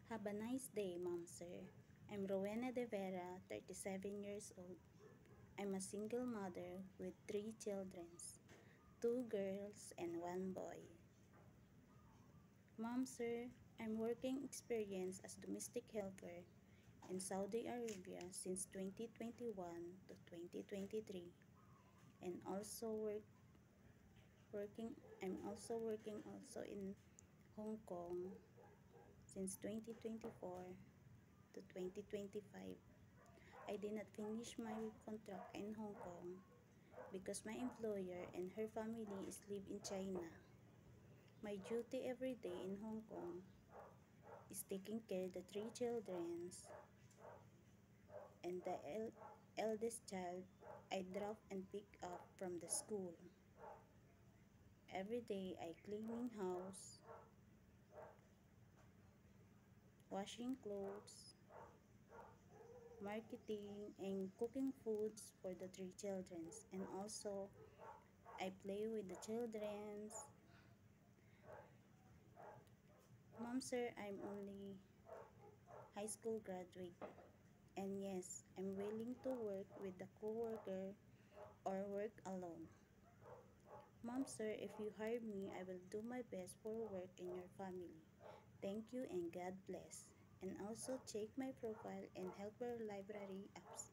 Have a nice day, Mom Sir. I'm Rowena De Vera, 37 years old. I'm a single mother with 3 children, 2 girls and 1 boy. Mom Sir, I'm working experience as domestic helper in Saudi Arabia since 2021 to 2023 and I'm also working in Hong Kong since 2024 to 2025. I did not finish my contract in Hong Kong because my employer and her family live in China. My duty every day in Hong Kong is taking care of the 3 children and the eldest child I drop and pick up from the school. Every day I cleaning house, washing clothes, marketing and cooking foods for the 3 children, and also I play with the children. Mom Sir, I'm only high school graduate, and yes, I'm willing to work with the coworker or work alone. Mom Sir, if you hire me, I will do my best for work in your family. Thank you and God bless. And also check my profile and helper library apps.